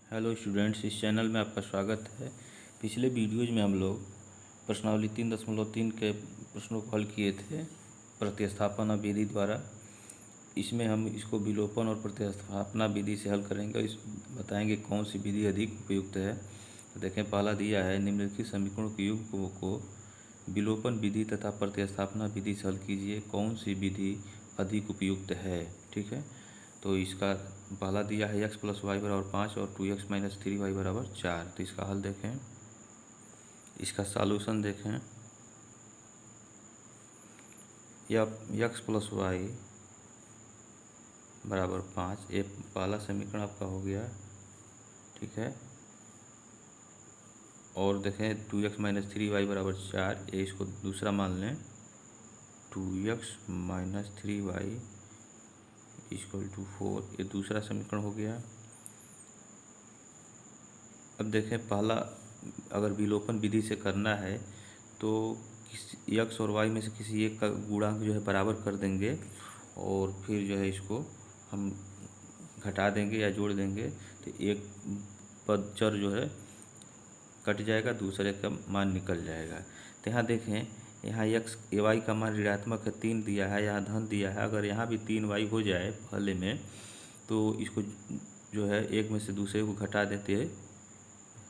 Hello students, इस channel में आपका स्वागत है। पिछले वीडियोज में हम लोग प्रश्नावली 3.3 के प्रश्नों को हल किए थे प्रतिस्थापन विधि द्वारा। इसमें हम इसको विलोपन और प्रतिस्थापना विधि से हल करेंगे। इस बताएंगे कौन सी विधि अधिक उपयुक्त है। तो देखें, पहला दिया है निम्नलिखित समीकरणों के युग्म को विलोपन विधि तथा प्रतिस्थापना विधि से हल कीजिए, कौन सी विधि अधिक उपयुक्त है। ठीक है, तो इसका पहला दिया है x + y = 5 और 2x - 3y = 4। तो इसका हल देखें, इसका सॉल्यूशन देखें। या x + y = 5, ये पहला समीकरण आपका हो गया। ठीक है, और देखें 2x - 3y = 4, ये इसको दूसरा मान लें। 2x - 3y = 4, ये दूसरा समीकरण हो गया। अब देखें, पहला अगर विलोपन विधि से करना है तो किसी x और y में से किसी एक का गुणांक जो है बराबर कर देंगे और फिर जो है इसको हम घटा देंगे या जोड़ देंगे, तो एक पद चर जो है कट जाएगा, दूसरे का मान निकल जाएगा। तो यहाँ देखें, यहाँ y का मान ऋणात्मक है, 3 दिया है, यहाँ धन दिया है। अगर यहाँ भी 3y हो जाए पहले में, तो इसको जो है एक में से दूसरे को घटा देते हैं,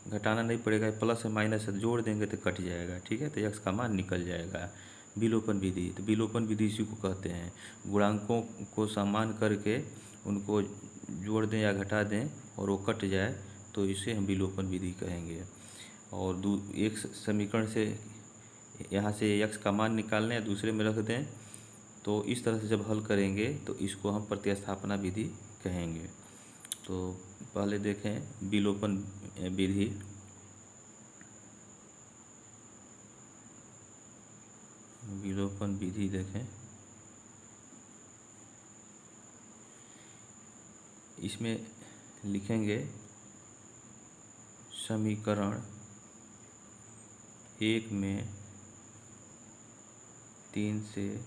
घटाना नहीं पड़ेगा, प्लस है माइनस है, जोड़ देंगे तो कट जाएगा। ठीक है, तो x का मान निकल जाएगा। विलोपन विधि, तो विलोपन विधि इसी को कहते हैं। गुणांकों को समान करके उनको जोड़ दें या घटा दें और वो कट जाए, तो इसे हम विलोपन विधि कहेंगे। और एक समीकरण से यहाँ से x का मान निकालने या दूसरे में रख दें, तो इस तरह से जब हल करेंगे तो इसको हम प्रतिस्थापना विधि कहेंगे। तो पहले देखें विलोपन विधि। विलोपन विधि देखें, इसमें लिखेंगे समीकरण 1 में 3 से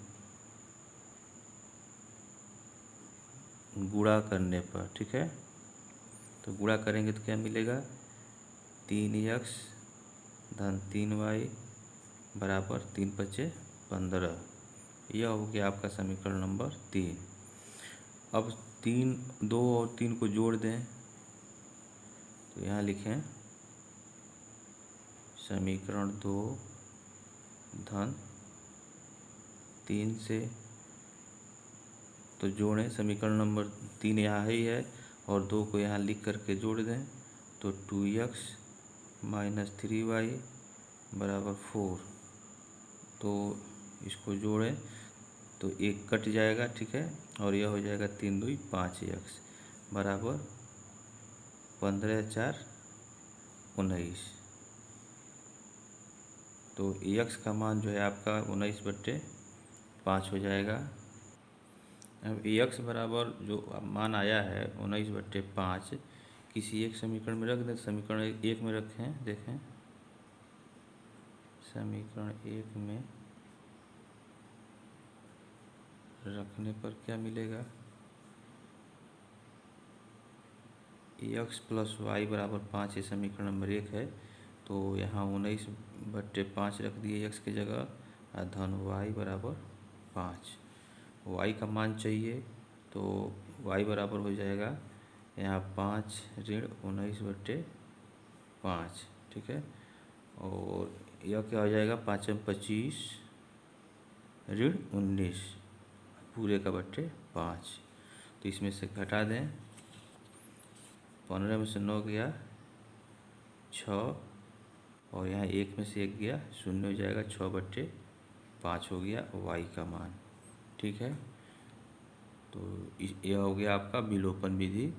गुणा करने पर। ठीक है, तो गुणा करेंगे तो क्या मिलेगा, 3x धन 3y बराबर 3 × 5 = 15। यह हो गया आपका समीकरण नंबर 3। अब 2 और 3 को जोड़ दें, तो यहाँ लिखें समीकरण 2 धन 3 से, तो जोड़ें, समीकरण नंबर 3 यहाँ ही है और 2 को यहाँ लिख करके जोड़ दें, तो 2x - 3y = 4। तो इसको जोड़ें तो एक कट जाएगा। ठीक है, और यह हो जाएगा 3 × 2 = 5x बराबर 15 × 4 = 19। तो x का मान जो है आपका 19/5 हो जाएगा। अब x बराबर जो मान आया है 19/5, किसी एक समीकरण में रख दें। समीकरण 1 में रखें, देखें समीकरण 1 में रखने पर क्या मिलेगा, x + y = 5, ये समीकरण नंबर 1 है। तो यहाँ 19/5 रख दिए x की जगह, धन y = 5। y का मान चाहिए, तो y बराबर हो जाएगा यहाँ 5 ऋण 19/5। ठीक है, और यह क्या हो जाएगा, 5 × 25 ऋण 19 पूरे का बट्टे 5। तो इसमें से घटा दें, 15 में से 9 गया 6, और यहाँ 1 में से 1 गया 0 हो जाएगा, 6/5 हो गया y का मान। ठीक है, तो यह हो गया आपका विलोपन विधि।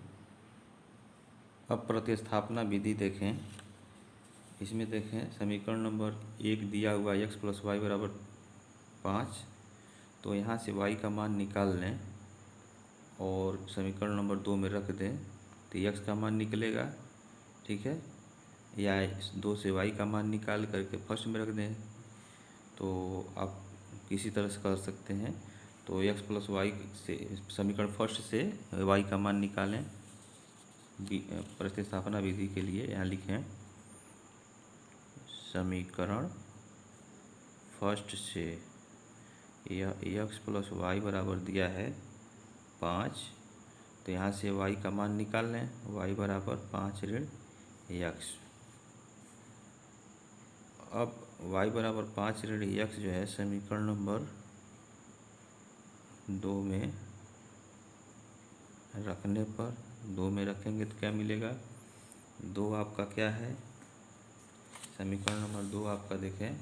अब प्रतिस्थापना विधि देखें, इसमें देखें समीकरण नंबर 1 दिया हुआ x + y = 5, तो यहाँ से y का मान निकाल लें और समीकरण नंबर 2 में रख दें, तो x का मान निकलेगा। ठीक है, या 2 से y का मान निकाल करके फर्स्ट में रख दें, तो आप किसी तरह से कर सकते हैं। तो x + y से समीकरण फर्स्ट से y का मान निकालें, प्रतिस्थापना विधि के लिए यहाँ लिखें समीकरण फर्स्ट से यह x प्लस वाई बराबर दिया है 5, तो यहाँ से y का मान निकाल लें, y बराबर 5 ऋण x। अब y बराबर 5 ऋण x जो है समीकरण नंबर 2 में रखने पर, 2 में रखेंगे तो क्या मिलेगा, 2 आपका क्या है, समीकरण नंबर 2 आपका देखें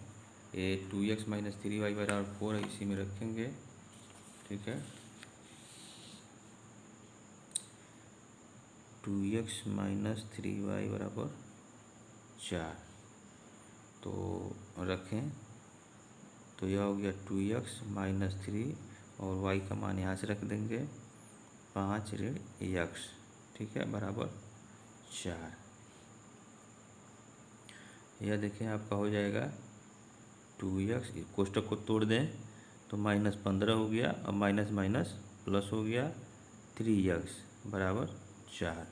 ये 2x माइनस 3y बराबर 4 है, इसी में रखेंगे, ठीक है। 2x माइनस 3y बराबर 4 तो रखें, तो यह हो गया 2x माइनस 3 और y का मान यहाँ से रख देंगे 5 ऋण x, ठीक है, बराबर 4। यह देखें आपका हो जाएगा 2x, कोष्टक को तोड़ दें तो -15 हो गया, अब माइनस माइनस प्लस हो गया 3x बराबर 4,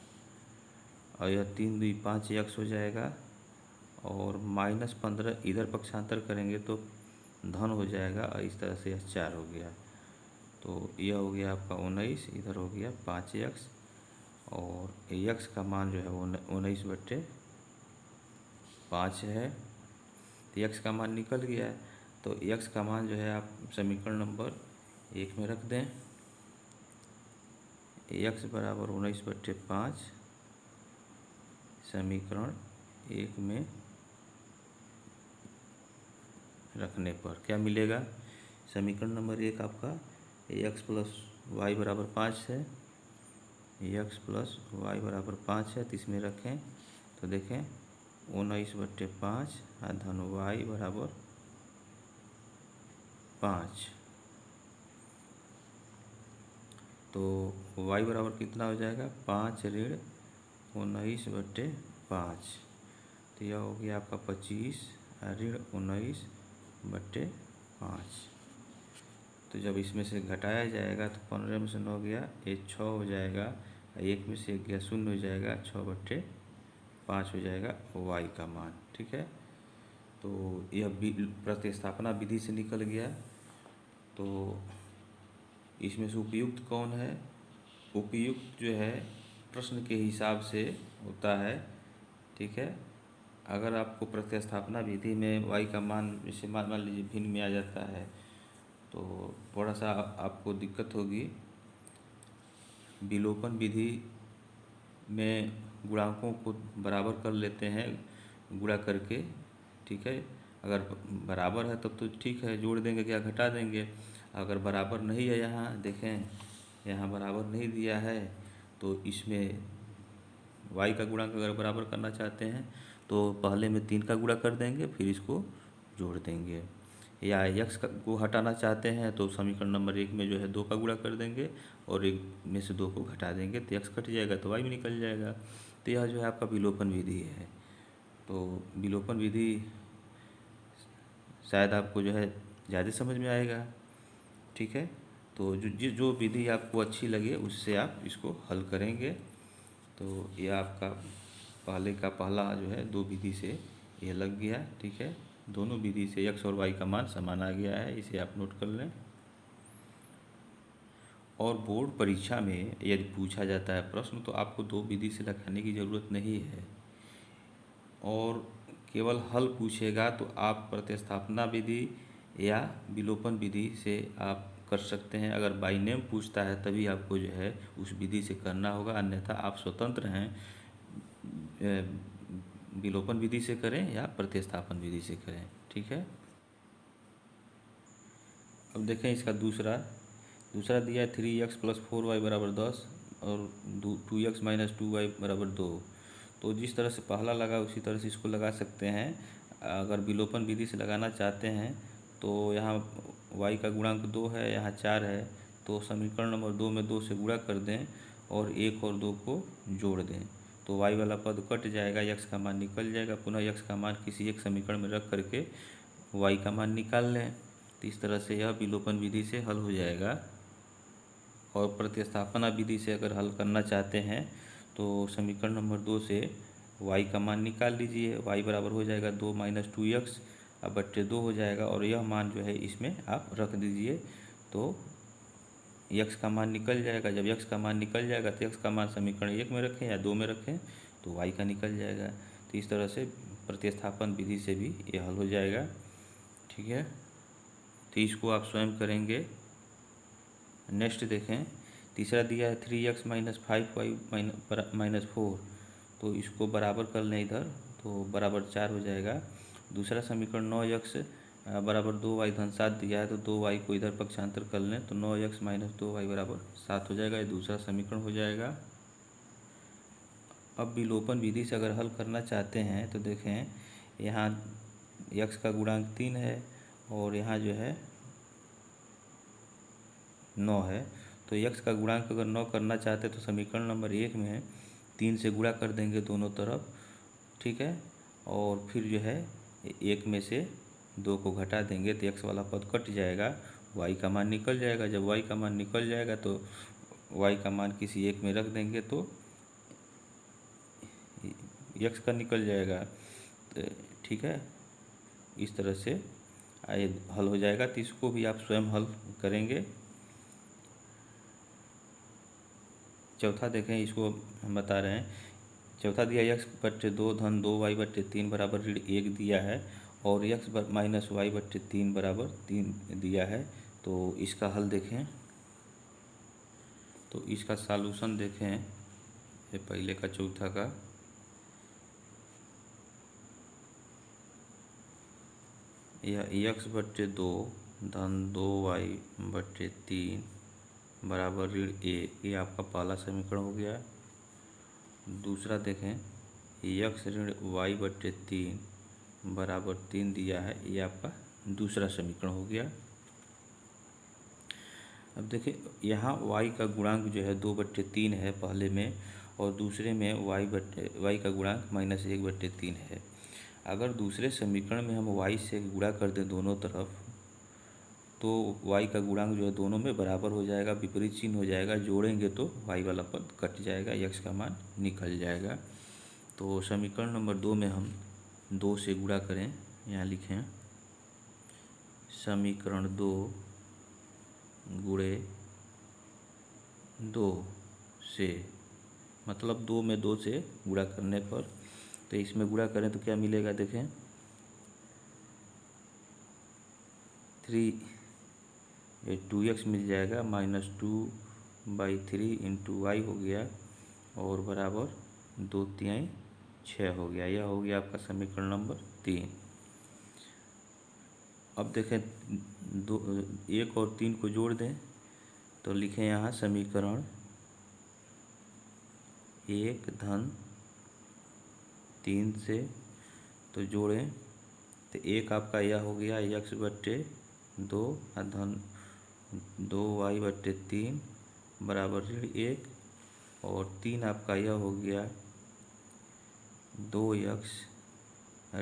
और यह 3 दूनी 5x हो जाएगा, और -15 इधर पक्षांतर करेंगे तो धन हो जाएगा, और इस तरह से यह 4 हो गया, तो यह हो गया आपका 19, इधर हो गया 5x, और x का मान जो है वो 19/5 है, तो x का मान निकल गया है, तो x का मान जो है आप समीकरण नंबर 1 में रख दें, x बराबर 19/5 समीकरण 1 में रखने पर क्या मिलेगा, समीकरण नंबर 1 आपका x प्लस वाई बराबर 5 है, x प्लस वाई बराबर 5 है, तो इसमें रखें तो देखें 19/5 धन y बराबर 5, तो y बराबर कितना हो जाएगा 5 ऋण 19/5, तो यह हो गया आपका 25 ऋण 19/5, तो जब इसमें से घटाया जाएगा तो 15 में से 9 गया, ये 6 हो जाएगा, 1 में से 1 गया 0 हो जाएगा, 6/5 हो जाएगा y का मान, ठीक है। तो यह प्रतिस्थापना विधि से निकल गया। तो इसमें से उपयुक्त कौन है, उपयुक्त जो है प्रश्न के हिसाब से होता है, ठीक है। अगर आपको प्रतिस्थापना विधि में y का मान जैसे मान लीजिए भिन्न में आ जाता है तो थोड़ा सा आपको दिक्कत होगी। विलोपन विधि में गुणांकों को बराबर कर लेते हैं गुणा करके, ठीक है। अगर बराबर है तब तो ठीक है, जोड़ देंगे क्या घटा देंगे, अगर बराबर नहीं है, यहाँ देखें यहाँ बराबर नहीं दिया है, तो इसमें y का गुणांक अगर बराबर करना चाहते हैं तो पहले में 3 का गुणा कर देंगे, फिर इसको जोड़ देंगे, या x को हटाना चाहते हैं तो समीकरण नंबर 1 में जो है 2 का गुणा कर देंगे और 1 में से 2 को घटा देंगे, तो x कट जाएगा तो y भी निकल जाएगा। तो यह जो है आपका विलोपन विधि है। तो विलोपन विधि शायद आपको जो है ज़्यादा समझ में आएगा, ठीक है। तो जो विधि आपको अच्छी लगे उससे आप इसको हल करेंगे। तो यह आपका पहले का पहला जो है 2 विधि से यह लग गया, ठीक है। दोनों विधि से x और y का मान समान आ गया है, इसे आप नोट कर लें। और बोर्ड परीक्षा में यदि पूछा जाता है प्रश्न तो आपको 2 विधि से लगाने की ज़रूरत नहीं है, और केवल हल पूछेगा तो आप प्रतिस्थापना विधि या विलोपन विधि से आप कर सकते हैं। अगर बाई नेम पूछता है तभी आपको जो है उस विधि से करना होगा, अन्यथा आप स्वतंत्र हैं, विलोपन विधि से करें या प्रतिस्थापन विधि से करें, ठीक है। अब देखें इसका दूसरा दिया है 3x प्लस 4y बराबर 10 और 2x माइनस 2y बराबर 2। तो जिस तरह से पहला लगा उसी तरह से इसको लगा सकते हैं। अगर विलोपन विधि से लगाना चाहते हैं तो यहाँ y का गुणांक 2 है, यहाँ 4 है, तो समीकरण नंबर 2 में 2 से गुणा कर दें और 1 और 2 को जोड़ दें, तो y वाला पद कट जाएगा, x का मान निकल जाएगा। पुनः x का मान किसी एक समीकरण में रख करके y का मान निकाल लें, तो इस तरह से यह विलोपन विधि से हल हो जाएगा। और प्रतिस्थापना विधि से अगर हल करना चाहते हैं तो समीकरण नंबर 2 से y का मान निकाल लीजिए। y बराबर हो जाएगा 2 माइनस 2x अब बट्टे 2 हो जाएगा, और यह मान जो है इसमें आप रख दीजिए तो x का मान निकल जाएगा। जब x का मान निकल जाएगा तो x का मान समीकरण 1 में रखें या 2 में रखें तो y का निकल जाएगा। तो इस तरह से प्रतिस्थापन विधि से भी ये हल हो जाएगा। ठीक है, तो इसको आप स्वयं करेंगे। नेक्स्ट देखें, तीसरा दिया है 3x माइनस 5y माइनस 4, तो इसको बराबर कर लें इधर तो बराबर 4 हो जाएगा। दूसरा समीकरण 9x बराबर 2y धन 7 दिया है, तो 2y को इधर पक्षांतर कर लें तो 9x माइनस 2y बराबर 7 हो जाएगा। ये दूसरा समीकरण हो जाएगा। अब विलोपन विधि से अगर हल करना चाहते हैं तो देखें, यहाँ x का गुणांक 3 है और यहाँ जो है 9 है, तो x का गुणांक अगर 9 करना चाहते हैं तो समीकरण नंबर 1 में 3 से गुणा कर देंगे दोनों तरफ। ठीक है, और फिर जो है 1 में से 2 को घटा देंगे तो x वाला पद कट जाएगा, y का मान निकल जाएगा। जब y का मान निकल जाएगा तो y का मान किसी एक में रख देंगे तो x का निकल जाएगा। तो ठीक है, इस तरह से हल हो जाएगा। तो इसको भी आप स्वयं हल करेंगे। चौथा देखें, इसको हम बता रहे हैं। चौथा दिया x बट्टे 2 धन 2y बट्टे 3 बराबर ऋण 1 दिया है, और x माइनस y बट्टे 3 बराबर 3 दिया है। तो इसका हल देखें, तो इसका सॉल्यूशन देखें, ये पहले का चौथा का। यह x बट्टे 2 धन 2y बट्टे 3 बराबर ऋण 1, ये आपका पहला समीकरण हो गया। दूसरा देखें, x ऋण y बट्टे 3 बराबर 3 दिया है, ये आपका दूसरा समीकरण हो गया। अब देखिए, यहाँ y का गुणांक जो है 2/3 है पहले में, और दूसरे में y का गुणांक -1/3 है। अगर दूसरे समीकरण में हम y से गुणा कर दें दोनों तरफ तो y का गुणांक जो है दोनों में बराबर हो जाएगा, विपरीत चिन्ह हो जाएगा। जोड़ेंगे तो y वाला पद कट जाएगा, x का मान निकल जाएगा। तो समीकरण नंबर 2 में हम 2 से गुणा करें, यहाँ लिखें समीकरण 2 गुणे 2 से, मतलब 2 में 2 से गुणा करने पर, तो इसमें गुणा करें तो क्या मिलेगा देखें, 2x मिल जाएगा, -2/3 इंटू y हो गया, और बराबर 2×3 6 हो गया। यह हो गया आपका समीकरण नंबर 3। अब देखें, 1 और 3 को जोड़ दें तो लिखें यहाँ समीकरण 1 धन 3 से, तो जोड़ें तो 1 आपका यह हो गया x बट्टे 2 धन 2y बट्टे 3 बराबर ऋण 1, और 3 आपका यह हो गया 2x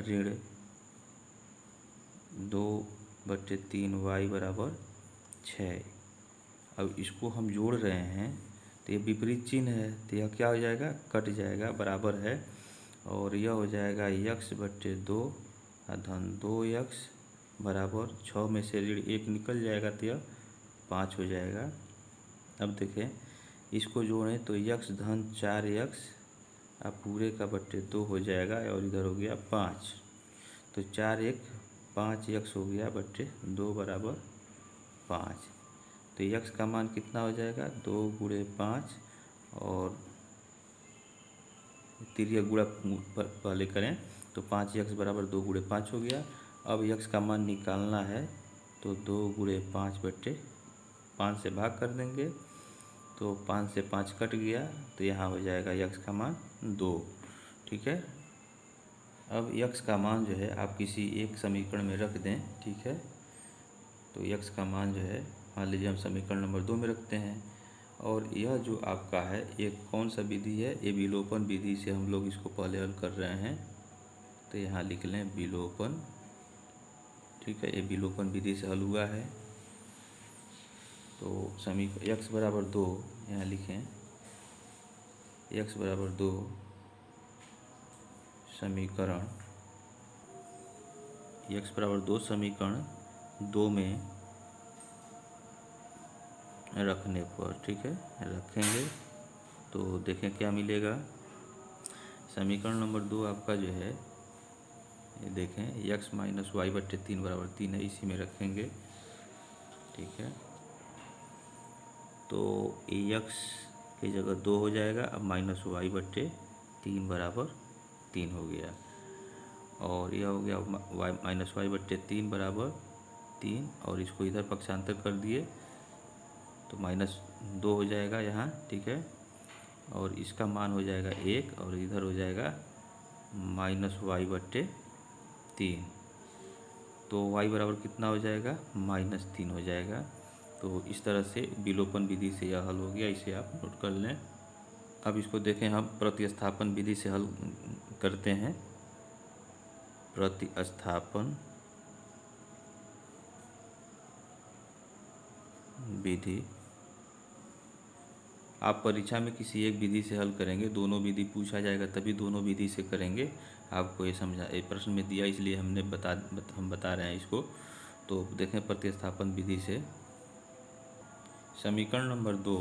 ऋण 2/3y बराबर 6। अब इसको हम जोड़ रहे हैं तो ये विपरीत चिन्ह है, तो यह क्या हो जाएगा, कट जाएगा, बराबर है, और यह हो जाएगा x बट्टे 2 धन 2x बराबर 6 में से ऋण 1 निकल जाएगा तो यह 5 हो जाएगा। अब देखें, इसको जोड़ें तो x धन 4x अब पूरे का बट्टे 2 हो जाएगा, और इधर हो गया 5, तो 4×1 5x हो गया बट्टे 2 बराबर 5। तो x का मान कितना हो जाएगा, 2 × 5, और तिर्यक गुणा पहले करें तो 5x बराबर 2 × 5 हो गया। अब x का मान निकालना है तो 2 × 5 से भाग कर देंगे, तो 5 से 5 कट गया, तो यहाँ हो जाएगा x का मान 2। ठीक है, अब x का मान जो है आप किसी एक समीकरण में रख दें। ठीक है, तो x का मान जो है मान लीजिए हम समीकरण नंबर 2 में रखते हैं, और यह जो आपका है ये कौन सा विधि है, ये विलोपन विधि से हम लोग इसको पहले हल कर रहे हैं। तो यहाँ लिख लें विलोपन। ठीक है, ये विलोपन विधि से हल हुआ है। तो समीकरण x बराबर 2 यहाँ लिखें, x बराबर 2 समीकरण x बराबर 2 समीकरण 2 में रखने पर, ठीक है, रखेंगे तो देखें क्या मिलेगा। समीकरण नंबर 2 आपका जो है, ये देखें x माइनस वाई बट्टे 3 बराबर 3 है, इसी में रखेंगे, ठीक है। तो x की जगह 2 हो जाएगा, अब माइनस वाई बट्टे 3 बराबर 3 हो गया, और यह हो गया वाई माइनस वाई बट्टे 3 बराबर 3, और इसको इधर पक्षांतर कर दिए तो -2 हो जाएगा यहाँ, ठीक है, और इसका मान हो जाएगा 1, और इधर हो जाएगा माइनस वाई बट्टे 3, तो y बराबर कितना हो जाएगा, -3 हो जाएगा। तो इस तरह से विलोपन विधि से यह हल हो गया, इसे आप नोट कर लें। अब इसको देखें, हम प्रतिस्थापन विधि से हल करते हैं। प्रतिस्थापन विधि, आप परीक्षा में किसी एक विधि से हल करेंगे, दोनों विधि पूछा जाएगा तभी दोनों विधि से करेंगे। आपको ये समझा, ये प्रश्न में दिया इसलिए हमने हम बता रहे हैं इसको। तो देखें प्रतिस्थापन विधि से समीकरण नंबर 2,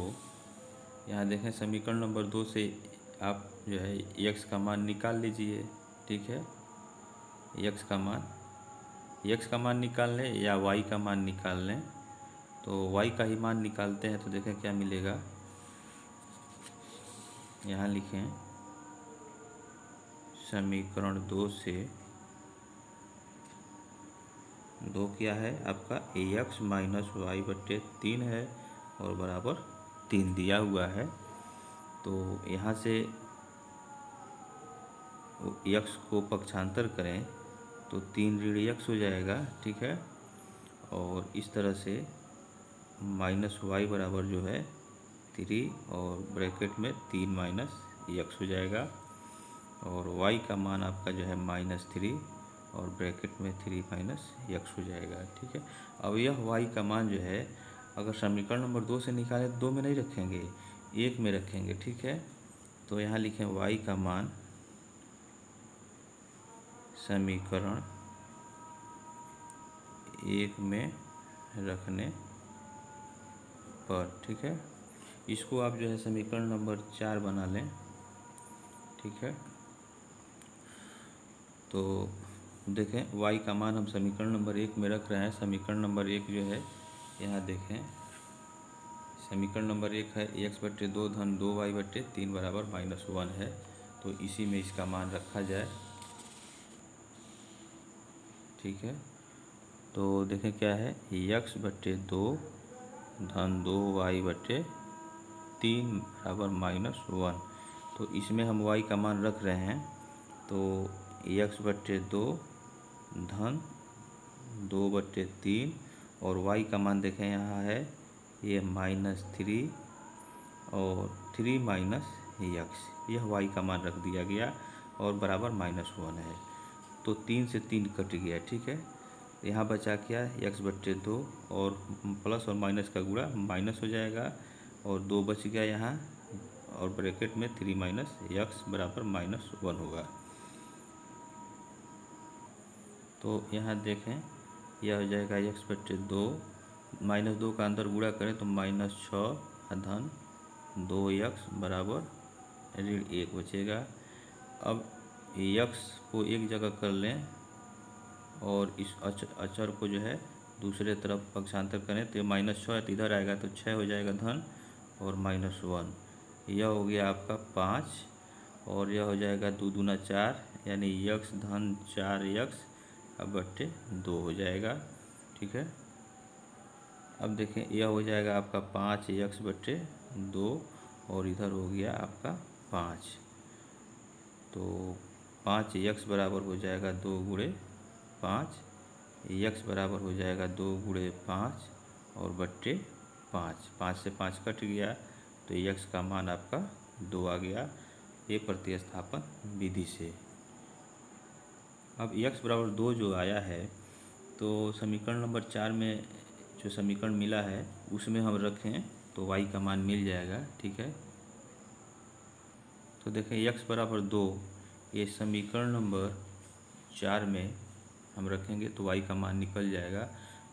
यहाँ देखें समीकरण नंबर 2 से आप जो है x का मान निकाल लीजिए, ठीक है। x का मान निकाल लें या y का मान निकाल लें, तो y का ही मान निकालते हैं तो देखें क्या मिलेगा। यहाँ लिखें समीकरण 2 से 2 क्या है आपका, x माइनस वाई बट्टे 3 है और बराबर 3 दिया हुआ है। तो यहाँ से x को पक्षांतर करें तो 3 ऋण x हो जाएगा, ठीक है, और इस तरह से माइनस वाई बराबर जो है 3 और ब्रैकेट में 3 माइनस x हो जाएगा, और y का मान आपका जो है -3 और ब्रैकेट में 3 माइनस x हो जाएगा, ठीक है। अब यह y का मान जो है, अगर समीकरण नंबर 2 से निकालें तो 2 में नहीं रखेंगे, 1 में रखेंगे, ठीक है। तो यहाँ लिखें y का मान समीकरण 1 में रखने पर, ठीक है। इसको आप जो है समीकरण नंबर 4 बना लें, ठीक है। तो देखें y का मान हम समीकरण नंबर 1 में रख रहे हैं। समीकरण नंबर 1 जो है, यहाँ देखें समीकरण नंबर 1 है x बट्टे 2 धन 2y बट्टे 3 बराबर -1 है, तो इसी में इसका मान रखा जाए, ठीक है। तो देखें क्या है, x बट्टे 2 धन 2y बट्टे 3 बराबर -1, तो इसमें हम y का मान रख रहे हैं। तो x बट्टे 2 धन 2 बट्टे 3 और y का मान देखें यहाँ है ये -3 और 3 माइनस x, यह y का मान रख दिया गया और बराबर -1 है। तो 3 से 3 कट गया, ठीक है। यहाँ बचा क्या, x बट्टे 2 और प्लस और माइनस का गुणा माइनस हो जाएगा, और 2 बच गया यहाँ, और ब्रैकेट में 3 माइनस x बराबर -1 होगा। तो यहाँ देखें यह हो जाएगा x बट्टे 2, -2 का अंदर गुणा करें तो -6 धन 2x बराबर ऋण 1 बचेगा। अब x को एक जगह कर लें और इस अचर को जो है दूसरे तरफ पक्षांतर करें तो -6 है तो इधर आएगा तो 6 हो जाएगा धन और -1, यह हो गया आपका 5, और यह हो जाएगा 2 दूना 4 यानी x धन 4x अब बट्टे 2 हो जाएगा, ठीक है। अब देखें यह हो जाएगा आपका 5x बट्टे 2 और इधर हो गया आपका 5, तो 5x बराबर हो जाएगा 2 गुणे 5, x बराबर हो जाएगा 2 गुणे 5 और बट्टे 5, 5 से 5 कट गया तो x का मान आपका 2 आ गया, ये प्रतिस्थापन विधि से। अब x बराबर 2 जो आया है, तो समीकरण नंबर 4 में जो समीकरण मिला है उसमें हम रखें तो y का मान मिल जाएगा, ठीक है। तो देखें x बराबर 2, ये समीकरण नंबर 4 में हम रखेंगे तो y का मान निकल जाएगा।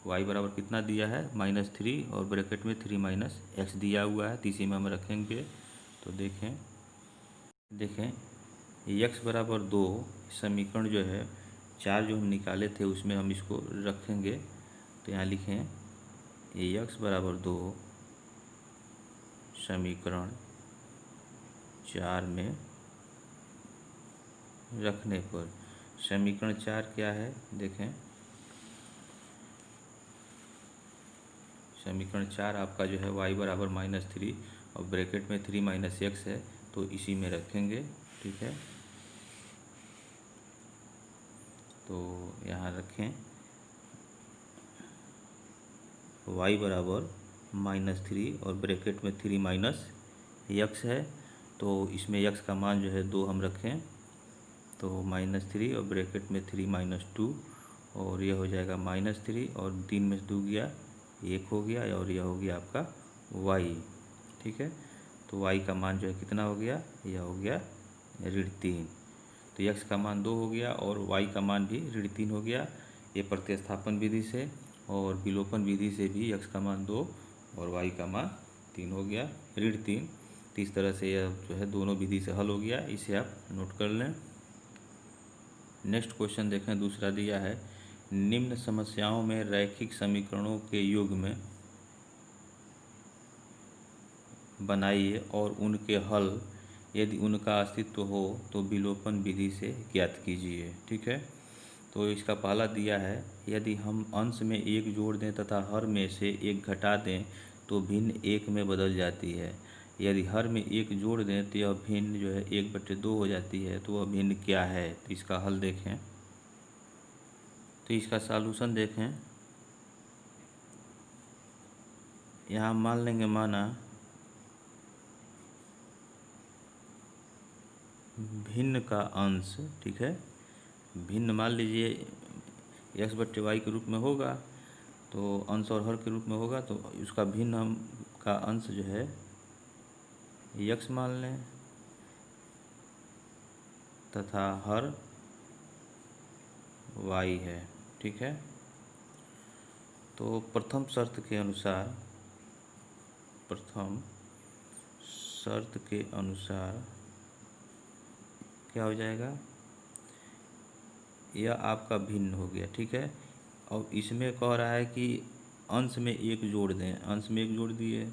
y बराबर कितना दिया है -3 और ब्रैकेट में 3 - x दिया हुआ है, तो इसी में हम रखेंगे। तो देखें x बराबर 2 समीकरण जो है 4 जो हम निकाले थे उसमें हम इसको रखेंगे। तो यहाँ लिखें x बराबर 2 समीकरण 4 में रखने पर समीकरण 4 क्या है, देखें समीकरण 4 आपका जो है y बराबर -3 और ब्रैकेट में 3 - x है, तो इसी में रखेंगे। ठीक है, तो यहाँ रखें y बराबर -3 और ब्रैकेट में 3 - x है, तो इसमें x का मान जो है 2 हम रखें। तो -3 और ब्रैकेट में 3 - 2 और यह हो जाएगा -3 और 3 में से 2 गया 1 हो गया और यह हो गया आपका y। ठीक है, तो y का मान जो है कितना हो गया, यह हो गया -3। तो x का मान 2 हो गया और y का मान भी -3 हो गया। ये प्रतिस्थापन विधि से और विलोपन विधि से भी x का मान 2 और y का मान 3 हो गया, -3। तो इस तरह से यह जो है दोनों विधि से हल हो गया, इसे आप नोट कर लें। नेक्स्ट क्वेश्चन देखें, दूसरा दिया है निम्न समस्याओं में रैखिक समीकरणों के युग्म बनाइए और उनके हल यदि उनका अस्तित्व हो तो विलोपन विधि से ज्ञात कीजिए। ठीक है, तो इसका पहला दिया है यदि हम अंश में 1 जोड़ दें तथा हर में से 1 घटा दें तो भिन्न 1 में बदल जाती है। यदि हर में 1 जोड़ दें तो यह भिन्न जो है 1/2 हो जाती है, तो वह भिन्न क्या है। तो इसका हल देखें, तो इसका सॉल्यूशन देखें। यहाँ मान लेंगे माना भिन्न का अंश, ठीक है, भिन्न मान लीजिए x/y के रूप में होगा, तो अंश और हर के रूप में होगा, तो उसका भिन्न हम का अंश जो है x मान लें तथा हर y है। ठीक है, तो प्रथम शर्त के अनुसार क्या हो जाएगा, यह आपका भिन्न हो गया। ठीक है, और इसमें कह रहा है कि अंश में 1 जोड़ दें, अंश में 1 जोड़ दिए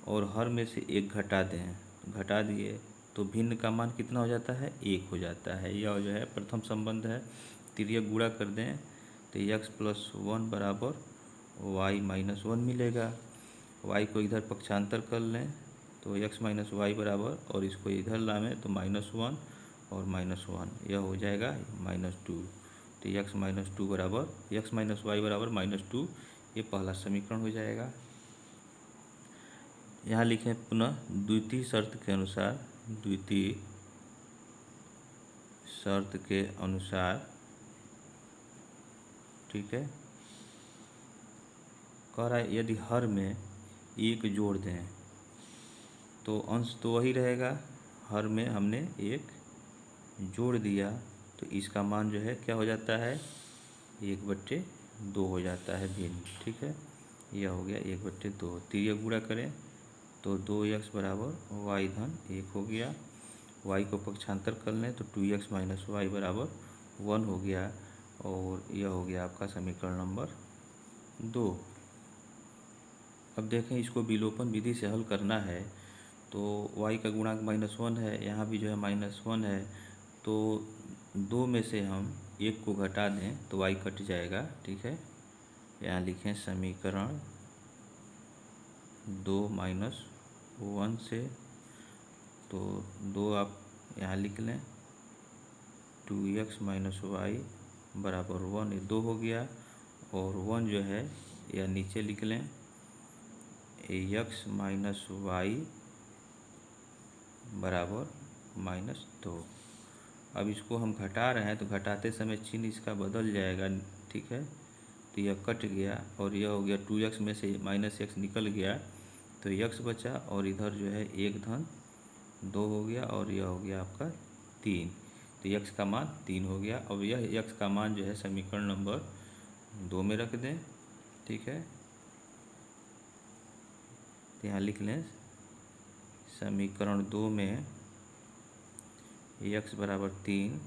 और हर में से 1 घटा दें, घटा दिए तो भिन्न का मान कितना हो जाता है, 1 हो जाता है। यह जो है प्रथम संबंध है। तिर्यक गुणा कर दें तो x + 1 बराबर y - 1 मिलेगा। y को इधर पक्षांतर कर लें तो x - y बराबर, और इसको इधर लाएं तो -1 और -1, यह हो जाएगा -2। तो x - 2 बराबर x - y बराबर -2, ये पहला समीकरण हो जाएगा। यहाँ लिखें पुनः द्वितीय शर्त के अनुसार, ठीक है, कह रहा है यदि हर में 1 जोड़ दें तो अंश तो वही रहेगा, हर में हमने 1 जोड़ दिया तो इसका मान जो है क्या हो जाता है, 1/2 हो जाता है भिन्न। ठीक है, यह हो गया 1/2। तिर्यक गुणा करें तो 2x बराबर y धन 1 हो गया। y को पक्षांतर कर लें तो 2x - y बराबर 1 हो गया, और यह हो गया आपका समीकरण नंबर 2। अब देखें इसको विलोपन विधि से हल करना है, तो y का गुणांक -1 है, यहाँ भी जो है -1 है, तो 2 में से हम 1 को घटा दें तो y कट जाएगा। ठीक है, यहाँ लिखें समीकरण 2 - 1 से, तो 2 आप यहाँ लिख लें, 2x - y बराबर 1, ये 2 हो गया, और 1 जो है यह नीचे लिख लें, x - y बराबर -2। अब इसको हम घटा रहे हैं तो घटाते समय चिन्ह इसका बदल जाएगा। ठीक है, तो यह कट गया और यह हो गया 2x में से -x निकल गया, तो x बचा और इधर जो है 1 धन 2 हो गया और यह हो गया आपका 3। तो यक्स का मान 3 हो गया। अब यह यक्स का मान जो है समीकरण नंबर 2 में रख दें। ठीक है, तो यहाँ लिख लें समीकरण 2 में यक्स बराबर 3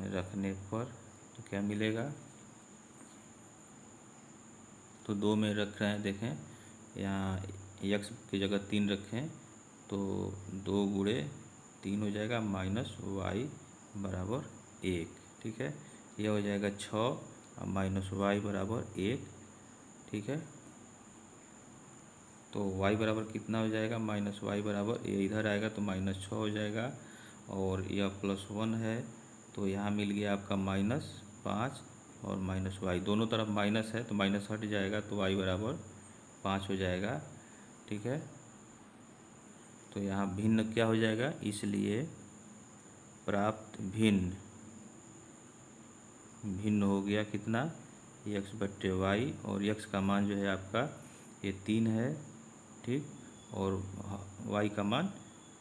रखने पर तो क्या मिलेगा। तो 2 में रख रहे हैं, देखें यहाँ यक्स की जगह 3 रखें तो 2 गुणे 3 हो जाएगा माइनस वाई बराबर 1। ठीक है, यह हो जाएगा 6 और माइनस वाई बराबर 1। ठीक है, तो y बराबर कितना हो जाएगा, माइनस वाई बराबर, ये इधर आएगा तो -6 हो जाएगा और यह +1 है तो यहाँ मिल गया आपका -5 और माइनस वाई, दोनों तरफ माइनस है तो माइनस हट जाएगा तो y बराबर 5 हो जाएगा। ठीक है, तो यहाँ भिन्न क्या हो जाएगा, इसलिए प्राप्त भिन्न भिन्न हो गया कितना, x/y और x का मान जो है आपका ये 3 है। ठीक, और y का मान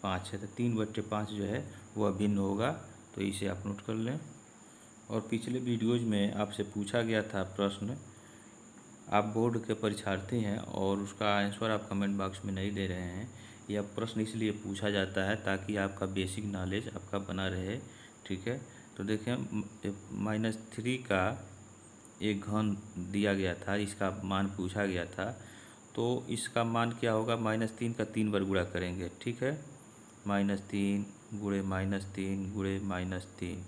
5 है तो 3/5 जो है वह भिन्न होगा। तो इसे आप नोट कर लें। और पिछले वीडियोज़ में आपसे पूछा गया था प्रश्न, आप बोर्ड के परीक्षार्थी हैं और उसका आंसर आप कमेंट बॉक्स में नहीं दे रहे हैं। यह प्रश्न इसलिए पूछा जाता है ताकि आपका बेसिक नॉलेज आपका बना रहे। ठीक है, तो देखें -3 का एक घन दिया गया था, इसका मान पूछा गया था, तो इसका मान क्या होगा, -3 का 3 बार गुणा करेंगे। ठीक है, -3 गुणे -3 गुणे -3,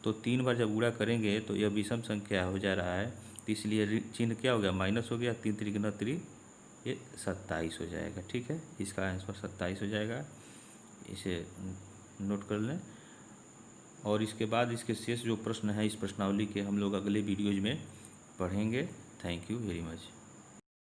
तो 3 बार जब गुणा करेंगे तो यह विषम संख्या हो जा रहा है, तो इसलिए चिन्ह क्या हो गया, माइनस हो गया, 3 3 3 ये 27 हो जाएगा। ठीक है, इसका आंसर 27 हो जाएगा, इसे नोट कर लें। और इसके बाद इसके शेष जो प्रश्न है इस प्रश्नावली के हम लोग अगले वीडियोज में पढ़ेंगे। Thank you very much.